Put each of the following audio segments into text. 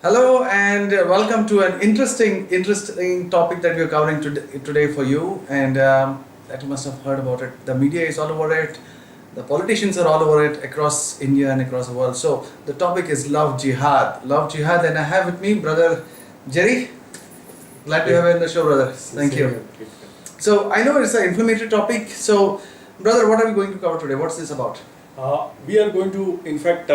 Hello and welcome to an interesting topic that we are covering today for you. And that you must have heard about it. The media is all over it. The politicians are all over it across India and across the world. So the topic is love jihad. Love jihad, and I have with me brother Jerry. Glad to have you on the show, brother. Thank you. So I know it's an inflammatory topic. So brother, what are we going to cover today? What's this about? We are going to, in fact,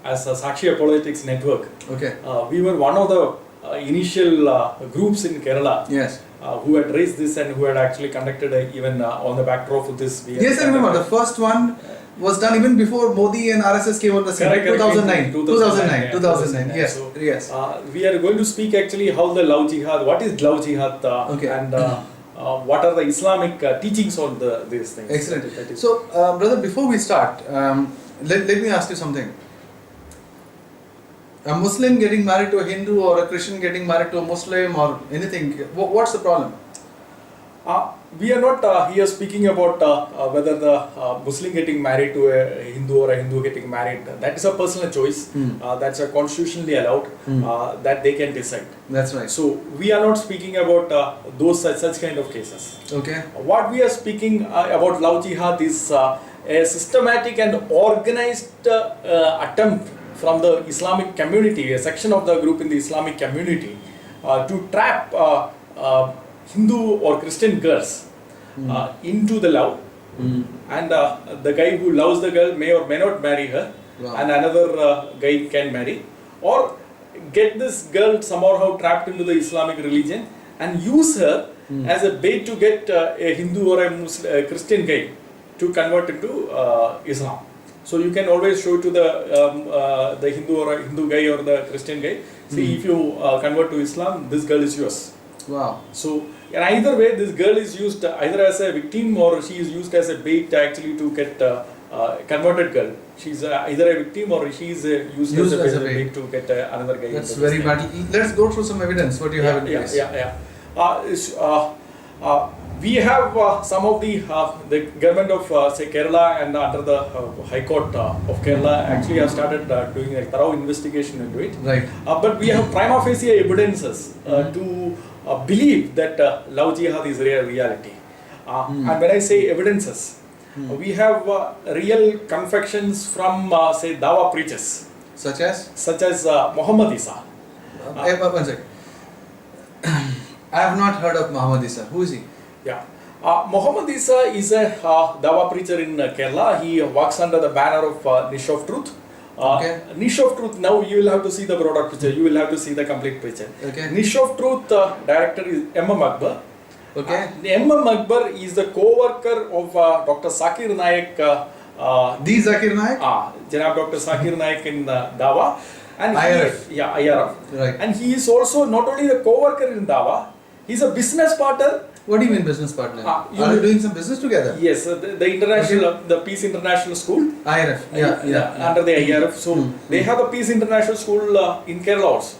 as a Sakshi Apologetics Network, Okay. we were one of the initial groups in Kerala. Yes. Who had raised this and who had actually conducted even on the backdrop of this. Yes, I remember. The first one was done even before Modi and RSS came on the scene. Correct, 2009. 2009. Yes. So, yes. We are going to speak actually how the love jihad, what is love jihad, and what are the Islamic teachings on these things. Excellent. So, brother, before we start, let me ask you something. A Muslim getting married to a Hindu or a Christian getting married to a Muslim or anything, what's the problem? We are not here speaking about whether the Muslim getting married to a Hindu or a Hindu getting married. That is a personal choice. That's a constitutionally allowed that they can decide. That's right. So we are not speaking about those such kind of cases. Okay. What we are speaking about love jihad is a systematic and organized attempt from the Islamic community, a section of the group in the Islamic community, to trap Hindu or Christian girls into the love, and the guy who loves the girl may or may not marry her, and another guy can marry, or get this girl somehow trapped into the Islamic religion and use her as a bait to get a Hindu or a Christian guy to convert into Islam. So you can always show to the Hindu or a Hindu guy or the Christian guy, see, if you convert to Islam, this girl is yours. Wow. So in either way, this girl is used either as a victim or she is used as a bait actually to get converted girl. She's either a victim or she is used as a bait to get another guy. That's very bad. Let's go through some evidence. What do you have in place? We have some of the government of say Kerala and under the High Court of Kerala actually have started doing a thorough investigation into it. Right. But we have prima facie evidences to believe that love jihad is a reality. And when I say evidences, we have real confections from say Dawa preachers. Such as? Such as Muhammad Isa. One second. I have not heard of Muhammad Isa. Who is he? Yeah. Muhammad Isa is a Dawa preacher in Kerala. He works under the banner of Niche of Truth. Okay. Niche of Truth, now you will have to see the broader picture. You will have to see the complete picture. Okay. Niche of Truth director is Akbar. Okay. Akbar is the co-worker of Dr. Zakir Naik. The Zakir Naik? Janab Dr. Zakir Naik in Dawa. And IRF. IRF. Right. And he is also not only the co-worker in Dawa, he is a business partner. What do you mean business partner? Are you doing some business together? Yes, the international, the Peace International School. IRF, yeah. Under the IRF. So they have a Peace International School in Kerala also.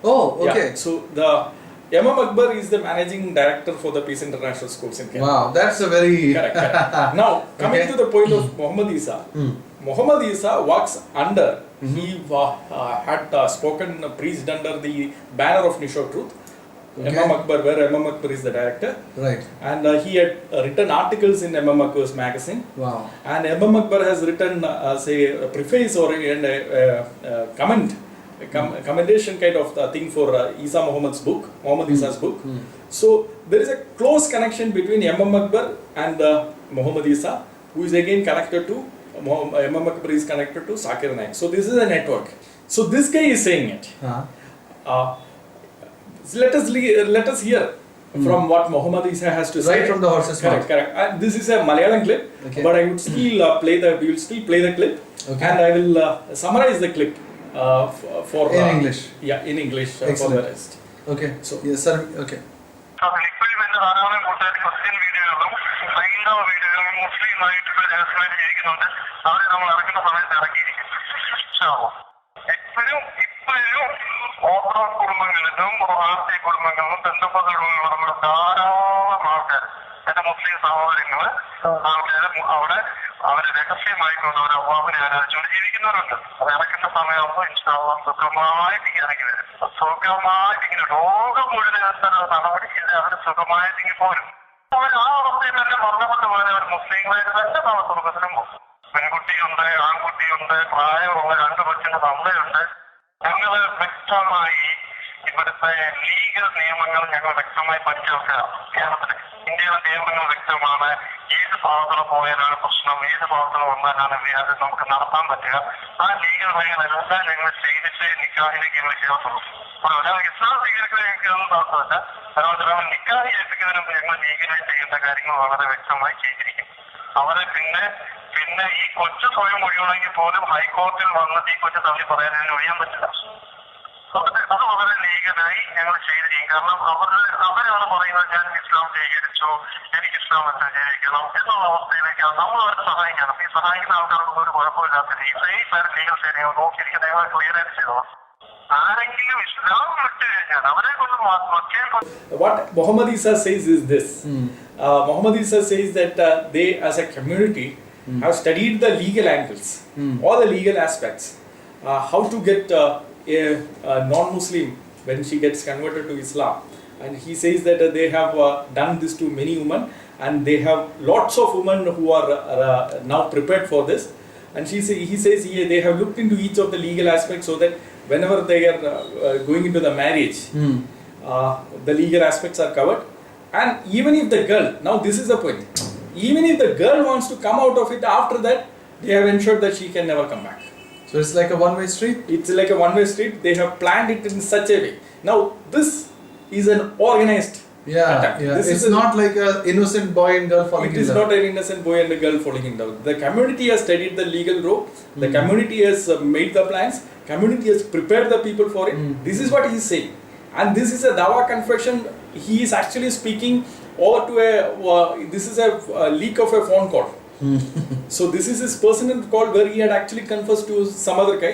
Oh, okay. Yeah. So the Akbar is the managing director for the Peace International Schools in Kerala. Wow, that's a very... Correct. Now, coming to the point of Muhammad Isa. Muhammad Isa works under, he had spoken, preached under the banner of Niche of Truth. Okay. Akbar, where Akbar is the director. Right. And he had written articles in Akbar's magazine. Wow. And Akbar has written, say, a preface or a comment, commendation kind of thing for Isa Muhammad's book, Muhammad Isa's book. So there is a close connection between Akbar and Muhammad Isa, who is again connected to, Akbar is connected to Zakir Naik. So this is a network. So this guy is saying it. Let us hear from what Muhammad Isa has to say. Right from the horse's mouth. Correct. This is a Malayalam clip, but I would still we will still play the clip, and I will summarize the clip for in English. Yeah, in English for the rest. Okay. So yes, sir. Okay. Orthodox കുടുംബങ്ങളിലും RC കുടുംബങ്ങളിലും ബന്ധുക്കളുള്ള ധാരാളം ആൾക്കാർ എന്റെ മുസ്ലിം സഹോദരങ്ങള് അവിടെ അവര് രഹസ്യമായിക്കൊണ്ട് ഒരു അള്ളാഹുവിനെ ആരാധിച്ചുകൊണ്ട് ജീവിക്കുന്നവരുണ്ട്. അത് ഇറക്കുന്ന സമയമാകുമ്പോൾ ഇൻഷാ അല്ലാഹ് സുഖമായിട്ട് ഇറങ്ങി വരും. സുഖമായിട്ട് ഇങ്ങനെ ലോകം മുഴുവൻ നടപടിയില്ല, അവർ സുഖമായിട്ടിങ്ങനെ പോരും. അവർ ആ അവസ്ഥയിൽ തന്നെ മരണപ്പെട്ടു പോയത് അവർ മുസ്ലിങ്ങളായിട്ട് തന്നെ സ്വർഗത്തിലും പോകും. പെൺകുട്ടിയുണ്ട്, ആൺകുട്ടിയുണ്ട്, പ്രായമുള്ള 2 കൊച്ചിന്റെ തന്തയുണ്ട്. ഞങ്ങൾ വ്യക്തമായി ഇവിടുത്തെ ലീഗൽ നിയമങ്ങൾ ഞങ്ങൾ വ്യക്തമായി പഠിച്ചെടുക്കുക. കേരളത്തില് ഇന്ത്യയിലെ നിയമങ്ങൾ വ്യക്തമാണ്. ഏത് ഭാഗത്തിൽ പോയാലാണ് പ്രശ്നം, ഏത് ഭാഗത്തിൽ വന്നാലാണ് അത് നമുക്ക് നടത്താൻ പറ്റുക. ആ ലീഗൽ വഴികളെല്ലാം ഞങ്ങൾ ചെയ്തിട്ട് നിക്കാഹിലേക്ക് ഞങ്ങൾ ചെയ്യാത്തുള്ളൂ. ഒരാൾ ഇസ്ലാം സ്വീകരിക്കുന്നതിനൊന്നും നടത്തമല്ല, ഒരാൾ നിക്കാഹി ഏൽപ്പിക്കുന്നതിന് മുമ്പ് ഞങ്ങൾ ലീഗലായി ചെയ്യേണ്ട കാര്യങ്ങൾ വളരെ വ്യക്തമായി ചെയ്തിരിക്കും. അവരെ പിന്നെ ഈ കൊച്ചു സ്വയം ഒഴിയണമെങ്കിൽ പോലും ഹൈക്കോടതിയിൽ വന്നിട്ട് ഈ കൊച്ചു തള്ളി പറയാൻ ഒഴിയാൻ പറ്റില്ല. അത് വളരെ ലീഗലായി ഞങ്ങൾ ചെയ്തിരിക്കും. കാരണം അവരാണ് പറയുന്നത് ഞാൻ ഇസ്ലാം സ്വീകരിച്ചു, എനിക്ക് ഇസ്ലാം സ്വീകരിക്കണം എന്നുള്ള അവസ്ഥയിലേക്കാണ് നമ്മൾ അവരെ സഹായിക്കണം. ഈ സഹായിക്കുന്ന ആൾക്കാർക്ക് ഒരു കുഴപ്പമില്ലാത്ത രീതി സേഫ് ആയിട്ട് ലീഗൽ സേനയോ നോക്കിയിരിക്കുന്ന ദയവായി ക്ലിയർ ചെയ്തോ. ആരെങ്കിലും ഇസ്ലാം വിട്ടു കഴിഞ്ഞാൽ അവരെ കൊണ്ട് What Muhammad Isa says is this. Muhammad Isa says that they as a community have studied the legal angles, all the legal aspects, how to get a non-Muslim when she gets converted to Islam. And he says that they have done this to many women, and they have lots of women who are now prepared for this. And he says they have looked into each of the legal aspects so that whenever they are going into the marriage, the legal aspects are covered. And even if the girl, now this is the point, even if the girl wants to come out of it after that, they have ensured that she can never come back. So it's like a one-way street? It's like a one-way street. They have planned it in such a way. Now this is an organized attack. This it's not like an innocent boy and girl falling in love. It is not an innocent boy and a girl falling in love. The community has studied the legal rope. The community has made the plans. Community has prepared the people for it. This is what he is saying. And this is a dawa confession. He is actually speaking over to this is a leak of a phone call. So this is his personal call where he had actually confessed to some other guy,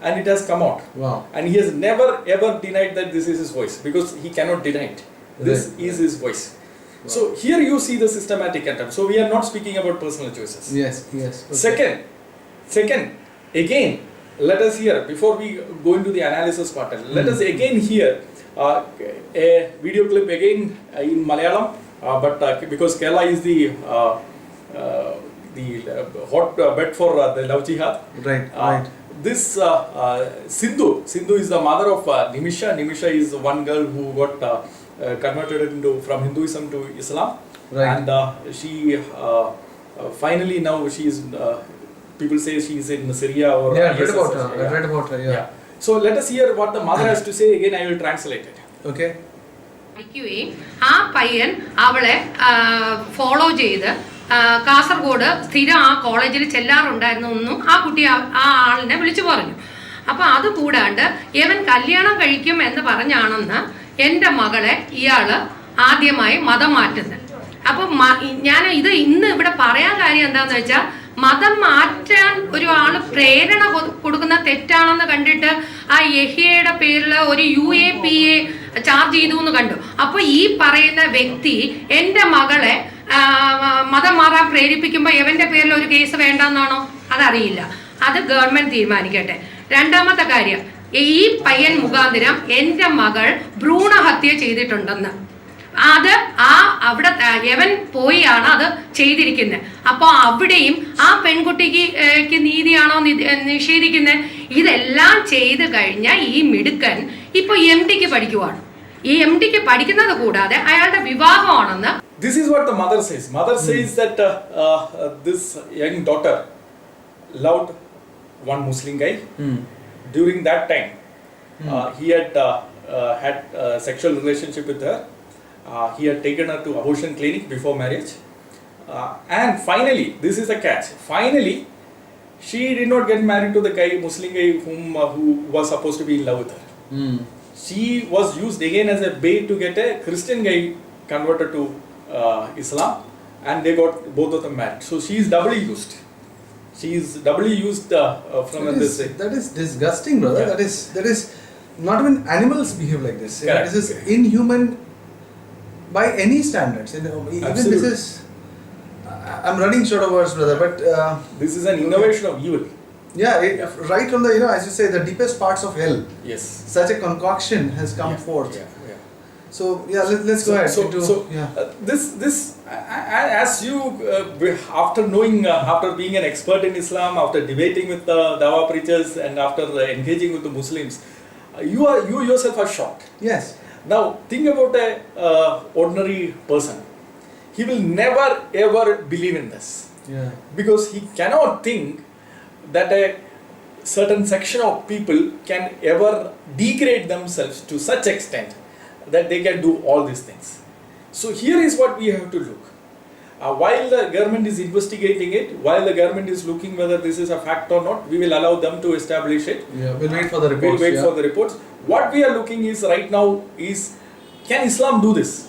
and it has come out. Wow. And he has never ever denied that this is his voice, because he cannot deny it. This is his voice. Wow. So here you see the systematic attempt. So we are not speaking about personal choices. Yes. Okay. Second, again, let us hear, before we go into the analysis part, let us again hear a video clip again in Malayalam, but because Kerala is the hot bed for the love jihad. Right. This Sindhu is the mother of Nimisha. Nimisha is one girl who got converted from Hinduism to Islam. Right. And she finally now she is people say she is in Syria or I read about her. Yeah. So let us hear what the mother has to say. Again, I will translate it. Okay. ആ പയ്യൻ അവളെ follow ചെയ്ത് കാസർഗോഡ് സ്ഥിരം ആ കോളേജിൽ ചെല്ലാറുണ്ടായിരുന്നു എന്നും ആ കുട്ടി ആ ആളിനെ വിളിച്ചു പറഞ്ഞു. അപ്പോൾ അതുകൂടാണ്ട് ഇവൻ കല്യാണം കഴിക്കും എന്ന് പറഞ്ഞാണെന്ന് എൻ്റെ മകളെ ഇയാൾ ആദ്യമായി മതം മാറ്റുന്നത്. അപ്പം ഞാൻ ഇത് ഇന്ന് ഇവിടെ പറയാൻ കാര്യം എന്താണെന്ന് വെച്ചാൽ, മതം മാറ്റാൻ ഒരു ആൾ പ്രേരണ കൊടുക്കുന്ന തെറ്റാണെന്ന് കണ്ടിട്ട് ആ യഹിയയുടെ പേരിൽ ഒരു UAPA ചാർജ് ചെയ്തു എന്ന് കണ്ടു. അപ്പോൾ ഈ പറയുന്ന വ്യക്തി എൻ്റെ മകളെ മതം മാറാൻ പ്രേരിപ്പിക്കുമ്പോൾ എവൻ്റെ പേരിൽ ഒരു കേസ് വേണ്ടെന്നാണോ? അതറിയില്ല. അത് ഗവൺമെൻറ് തീരുമാനിക്കട്ടെ. രണ്ടാമത്തെ കാര്യം, ഈ പയ്യൻ മുഖാന്തരം എൻ്റെ മകൾ ഭ്രൂണഹത്യ ചെയ്തിട്ടുണ്ടെന്ന് അത് അവിടെ യവൻ പോയാണ് അത് ചെയ്തിരിക്കുന്നത്. അപ്പോൾ അവിടെയും ആ പെൺകുട്ടിക്ക് നീതിയാണോ നിഷേധിക്കുന്നത്? ഇതെല്ലാം ചെയ്ത് കഴിഞ്ഞ ഈ മിടുക്കൻ ഇപ്പോൾ MDക്ക് പഠിക്കുവാണ്. ഈ MDക്ക് പഠിക്കുന്നത് കൂടാതെ അയാളുടെ വിവാഹമാണെന്ന്. This is what the mother says. Mother says that this young daughter loved one Muslim guy. During that time, he had had a sexual relationship with her. He had taken her to abortion clinic before marriage. And finally, this is the catch. Finally, she did not get married to the guy, Muslim guy, who was supposed to be in love with her. She was used again as a bait to get a Christian guy converted to Islam, and they got both of them married. So she is doubly used. She is doubly used from this. That is disgusting, brother. Yeah. That is not even animals behave like this. Correct. This is inhuman by any standards. Even Absolutely. this is. I'm running short of words, brother. But this is an innovation of evil. Yeah, right from the, as you say, the deepest parts of hell. Yes. Such a concoction has come forth. Yeah. So let's go ahead. This as you after knowing after being an expert in Islam, after debating with the Dawa preachers, and after engaging with the Muslims, you yourself are shocked. Yes. Now think about a ordinary person. He will never ever believe in this. Yeah. Because he cannot think that a certain section of people can ever degrade themselves to such extent that they can do all these things. So here is what we have to look. While the government is investigating it, while the government is looking whether this is a fact or not, we will allow them to establish it. Yeah, we'll wait for the reports. We'll wait for the reports. What we are looking is right now is, can Islam do this?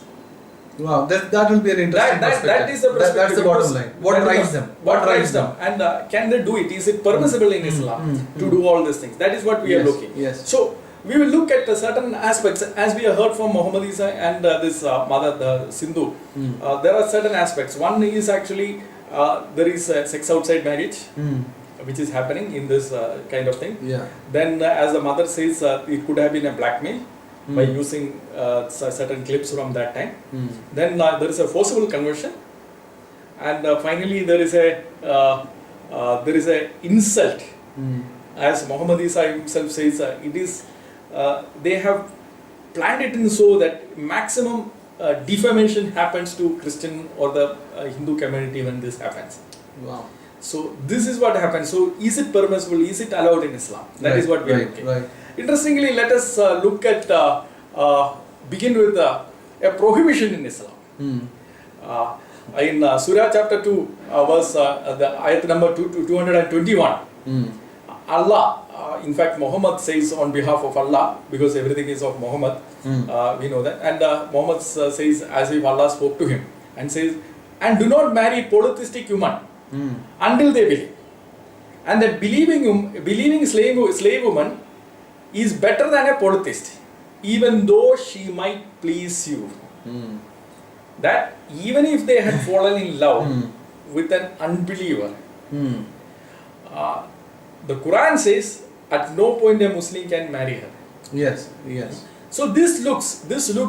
Wow, that will be an interesting perspective. That is the perspective. That's the bottom line. What drives them? What drives them? And can they do it? Is it permissible in Islam to do all these things? That is what we are looking. Yes. So we will look at certain aspects, as we have heard from Muhammad Isa and this mother, the Sindhu. There are certain aspects. One is actually there is sex outside marriage, which is happening in this kind of thing. Yeah. Then, as the mother says, it could have been a blackmail by using certain clips from that time. Then there is a forcible conversion, and finally there is a insult. As Muhammad Isa himself says, it is they have planned it in so that maximum defamation happens to Christian or the Hindu community when this happens. Wow. So this is what happens. So is it permissible? Is it allowed in Islam? That is what we are looking. Right. Interestingly, let us look at begin with a prohibition in Islam. In Surah chapter 2, verse the ayat number 221. Allah, in fact, Muhammad says on behalf of Allah, because everything is of Muhammad, we know that, and Muhammad says as if Allah spoke to him and says, and do not marry polytheistic woman until they believe, and that believing slave woman is better than a polytheist, even though she might please you. That even if they had fallen in love with an unbeliever, the Quran says at no point a Muslim can marry her. Yes. So this looks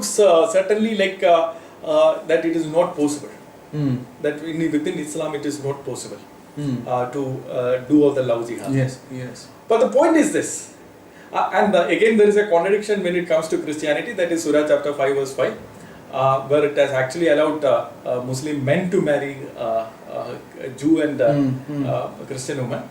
certainly like that it is not possible. That within Islam it is not possible to do all the love jihad. Yes. But the point is this, and again there is a contradiction when it comes to Christianity. That is Surah chapter 5 verse 5, where it has actually allowed Muslim men to marry a Jew and a Christian woman.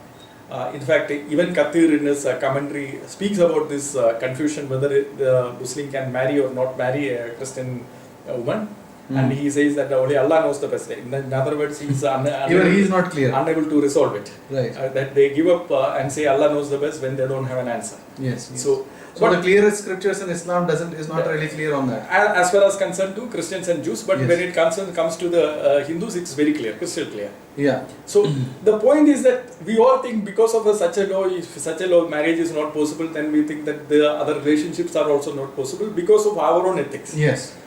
In fact, even Kathir in his commentary speaks about this confusion whether the Muslim can marry or not marry a Christian woman. And he says that only Allah knows the best. In other words, he is not clear, unable to resolve it. Right. That they give up and say Allah knows the best when they don't have an answer. Yes. So the clearest scriptures in Islam is not really clear on that. As far as concerned to Christians and Jews, but when it comes to the Hindus, it's very clear, crystal clear. Yeah. So the point is that we all think because of such a law, if such a law marriage is not possible, then we think that the other relationships are also not possible because of our own ethics. Yes.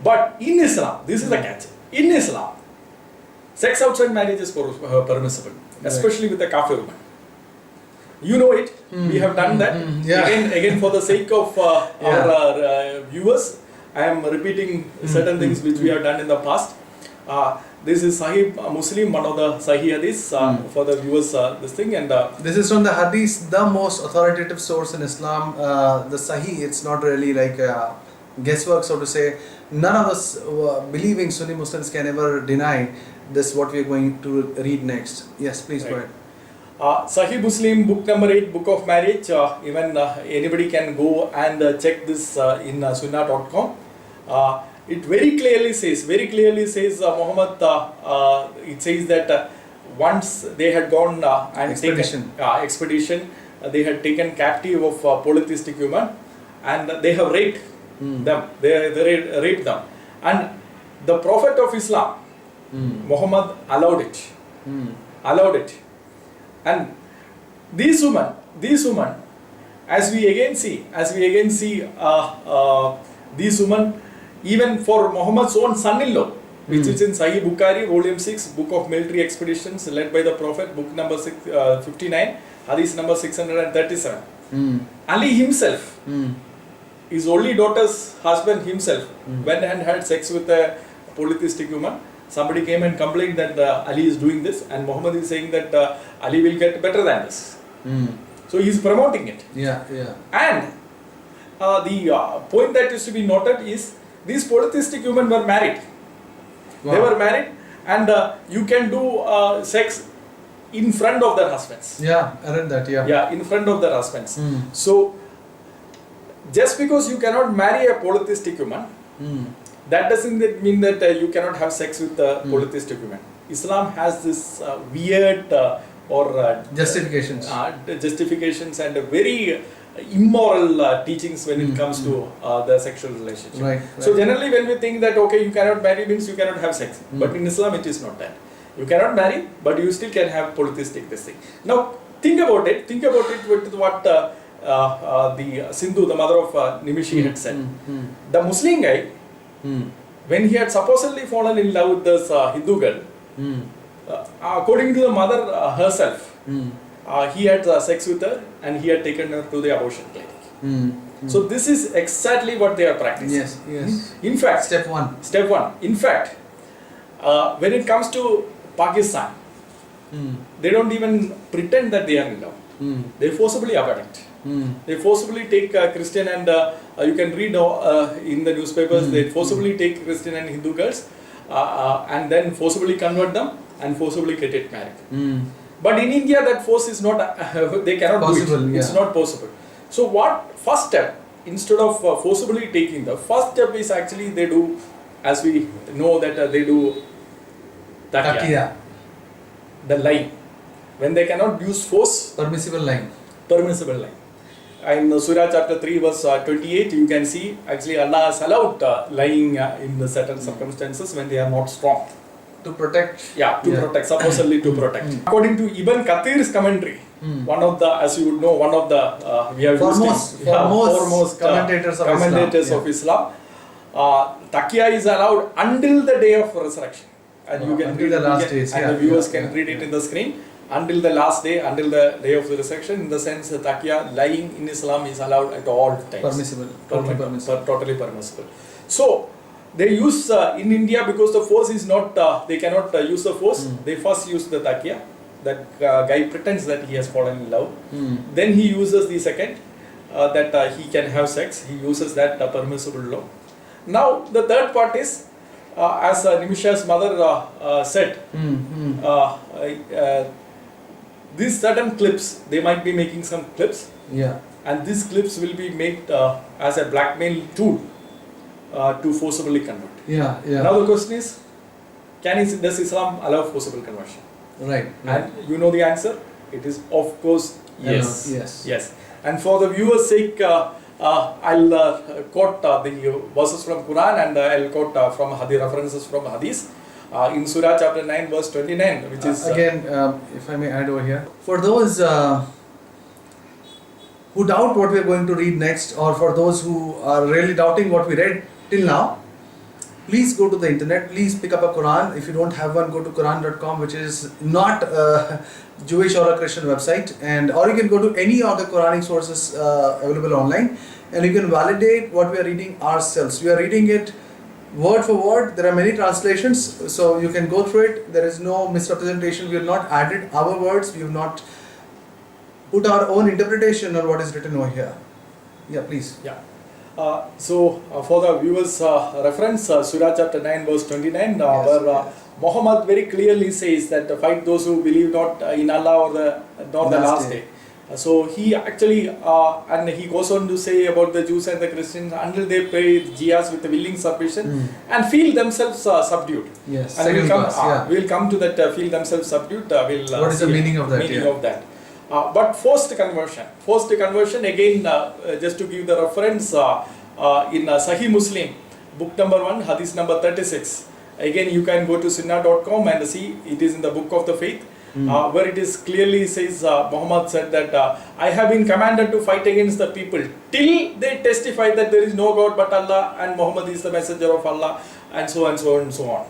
But in Islam, this is the catch. In Islam, sex outside marriage is permissible, especially with a kafir woman. You know it. We have done that. Again, for the sake of our viewers, I am repeating certain things which we have done in the past. This is Sahih Muslim, one of the Sahih Hadiths for the viewers. This thing and this is from the Hadiths, the most authoritative source in Islam. The Sahih, it's not really like guesswork, so to say. None of us believing Sunni Muslims can ever deny this. What we are going to read next. Yes, please go ahead. Sahih Muslim, book number 8, Book of Marriage. Even anybody can go and check this in sunnah.com. It very clearly says Muhammad. It says that once they had gone and expedition, they had taken captive of polytheistic women, and they have raped them. They raped them, and the Prophet of Islam, Muhammad, allowed it. And these women, as we again see, these women, even for Muhammad's own son-in-law, which is in Sahih Bukhari, volume 6, book of military expeditions led by the Prophet, book number 59, hadith number 637. Ali himself, his only daughter's husband himself, went and had sex with a polytheistic woman. Somebody came and complained that Ali is doing this, and Muhammad is saying that Ali will get better than this. So he is promoting it. Yeah, yeah. And the point that is to be noted is these polytheistic women were married. Wow. They were married, and you can do sex in front of their husbands. Yeah, I read that, yeah. Yeah, in front of their husbands. So, just because you cannot marry a polytheistic woman, that doesn't mean that you cannot have sex with a polytheistic woman. Islam has this weird Justifications. justifications and very immoral teachings when it comes to the sexual relationship. Right, So right. generally when we think that okay, you cannot marry means you cannot have sex, but in Islam it is not that. You cannot marry, but you still can have polytheistic this thing. Now think about it with what the Sindhu, the mother of Nimishi, had said. The Muslim guy, when he had supposedly fallen in love with this Hindu girl, according to the mother herself, he had sex with her and he had taken her to the abortion clinic. So this is exactly what they are practicing. Yes, yes. In fact, Step one. In fact, when it comes to Pakistan, they don't even pretend that they are in love. They forcibly abort it. They forcibly take Christian and you can read in the newspapers, they forcibly take Christian and Hindu girls and then forcibly convert them and forcibly get it married. But in India that force is not, they cannot Possible, do it. yeah. It's not possible. So what first step, instead of forcibly taking, the first step is actually they do, as we know that they do Takiya. the line. When they cannot use force, Permissible line. permissible line. In Surah chapter 3 verse 28, you can see actually Allah has allowed lying in the certain circumstances when they are not strong. To protect. Protect, supposedly to protect. According to Ibn Kathir's commentary, one of the, as you would know, one of the we have foremost commentators of Islam. Taqiyya is allowed until the day of resurrection, and you can until read the last days, and the viewers can read it in the screen. Until the last day, until the day of the resurrection, in the sense that taqiyya, lying in Islam is allowed at all times. Permissible. Totally permissible. Totally permissible. So they use in India, because the force is not, they cannot use the force. They first use the taqiyya. That guy pretends that he has fallen in love. Then he uses the second, that he can have sex. He uses that permissible law. Now the third part is, as Nimisha's mother said, these certain clips, they might be making some clips, and these clips will be made as a blackmail tool to forcibly convert. Now the question is, does Islam allow forcible conversion? Right. And you know the answer. It is of course yes. Yes. And for the viewers' sake, I'll quote the verses from Quran and I'll quote from Hadith, references from Hadiths. In Surah chapter 9 verse 29, which is again, if I may add over here, for those who doubt what we are going to read next, or for those who are really doubting what we read till now, please go to the internet, please pick up a Quran. If you don't have one, go to Quran.com, which is not a Jewish or a Christian website, or you can go to any of the Quranic sources available online, and you can validate what we are reading ourselves. We are reading it word for word. There are many translations, so you can go through it. There is no misrepresentation. We have not added our words. We have not put our own interpretation on what is written over here. Yeah, please. So for the viewers' reference, Surah chapter 9 verse 29, where Muhammad very clearly says that fight those who believe not in Allah or the last day. So he actually, and he goes on to say about the Jews and the Christians, until they pay jizya with a willing submission and feel themselves subdued. Yes. And we'll come to that, feel themselves subdued. What is the meaning of that? But forced conversion again, just to give the reference, in Sahih Muslim, book number 1, hadith number 36. Again, you can go to sunnah.com and see, it is in the book of the faith. Where it is clearly says, Muhammad said that I have been commanded to fight against the people till they testify that there is no God but Allah and Muhammad is the messenger of Allah. and so and so and so on.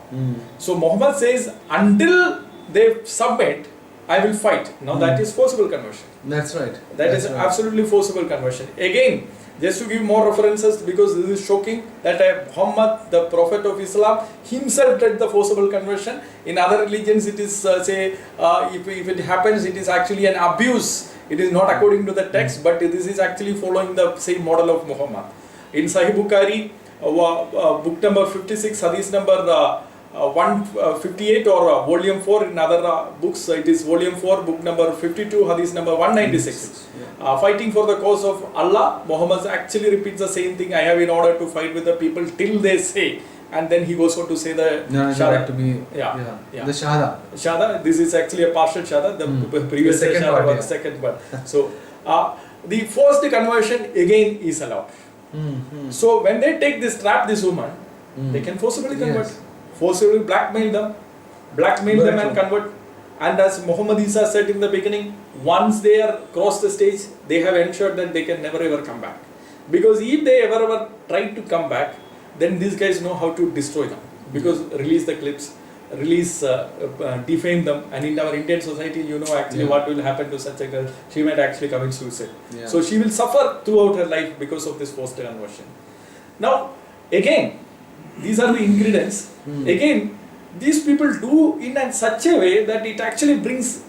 So Muhammad says, until they submit, I will fight. Now that is forcible conversion. That's right. That is absolutely forcible conversion. Again, just to give more references, because this is shocking, that Muhammad, the Prophet of Islam, himself did the forcible conversion. In other religions, it is if it happens, it is actually an abuse. It is not according to the text, but this is actually following the same model of Muhammad. In Sahih Bukhari, book number 56, hadith number 158, or volume 4, in other books it is volume 4, book number 52, hadith number 196. Fighting for the cause of Allah, Muhammad actually repeats the same thing. I have in order to fight with the people till they say, and then he goes on to say the Shahada. To be, the Shahada. Shahada, this is actually a partial Shahada, the previous the second Shahada part, was the second part. So, the forced conversion again is allowed. So, when they take this, trap this woman, they can forcibly convert. Yes. Forcibly blackmail them and convert. And as Muhammad Isa said in the beginning, once they are crossed the stage, they have ensured that they can never ever come back. Because if they ever try to come back, then these guys know how to destroy them. Because release the clips, defame them, and in our Indian society, you know actually what will happen to such a girl. She might actually commit suicide. So she will suffer throughout her life because of this forced conversion. Now, again, these are the ingredients. Again, these people do in such a way that it actually brings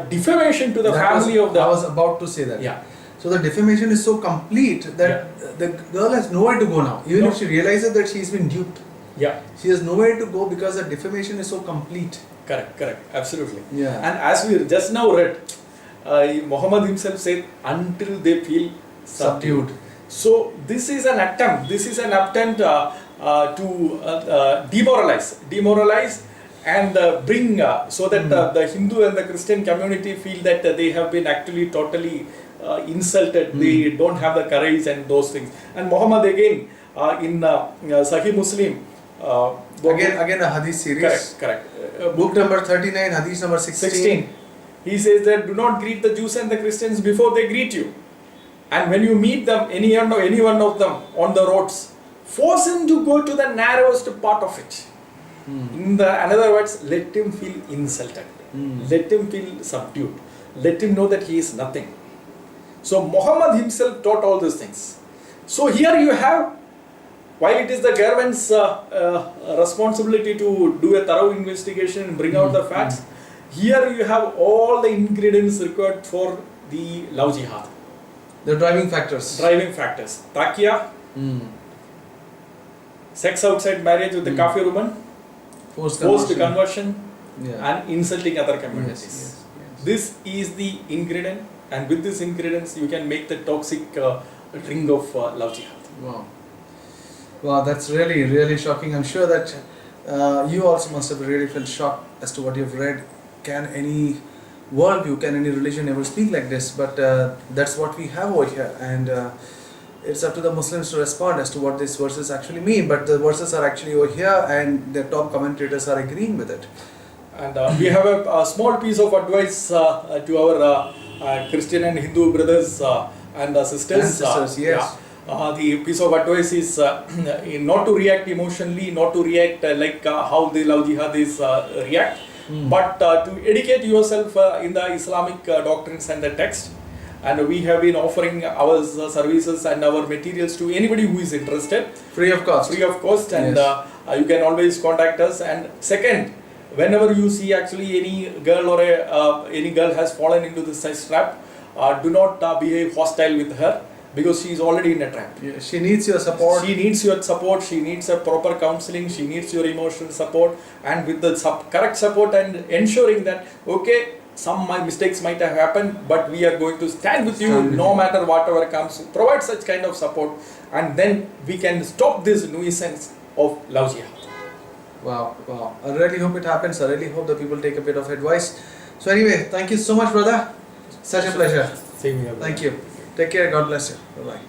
defamation to the family of the... I was about to say that. Yeah. So the defamation is so complete that the girl has nowhere to go now. Even if she realizes that she's been duped. Yeah. She has nowhere to go because the defamation is so complete. Correct, absolutely. Yeah. And as we just now read, Muhammad himself said, until they feel subdued. So this is an attempt to demoralize and bring so that the Hindu and the Christian community feel that they have been actually totally insulted. They don't have the courage and those things. And Muhammad again in Sahih Muslim, again a hadith series. Correct. Book number 39, hadith number 16. He says that do not greet the Jews and the Christians before they greet you. And when you meet them, any one of them on the roads, force him to go to the narrowest part of it. In other words, let him feel insulted. Let him feel subdued. Let him know that he is nothing. So Muhammad himself taught all these things. So here you have, while it is the government's responsibility to do a thorough investigation and bring out the facts, here you have all the ingredients required for the love jihad. The driving factors. Taqiyya, sex outside marriage with the kafir woman, forced conversion, and insulting other communities. This is the ingredient, and with these ingredients you can make the toxic ring of love jihad. Wow, that's really, really shocking. I'm sure that you also must have really felt shocked as to what you've read. Can any worldview, can any religion ever speak like this? But that's what we have over here, and it's up to the Muslims to respond as to what these verses actually mean. But the verses are actually over here, and the top commentators are agreeing with it. And we have a small piece of advice to our Christian and Hindu brothers and sisters. Yes. The piece of advice is not to react emotionally, not to react like how the love jihadis react, but to educate yourself in the Islamic doctrines and the text. And we have been offering our services and our materials to anybody who is interested. Free of cost. And you can always contact us. And second, whenever you see actually any girl or any girl has fallen into this size trap, do not behave hostile with her, because she is already in a trap. She needs your support. She needs your support. She needs a proper counseling. She needs your emotional support, and with the correct support and ensuring that some mistakes might have happened, but we are going to stand with you no matter whatever comes. Provide such kind of support, and then we can stop this nuisance of love jihad. Wow. I really hope it happens. I really hope the people take a bit of advice. So anyway, thank you so much, brother. Such a pleasure. Same here. Thank you. Take care. God bless you. Bye-bye.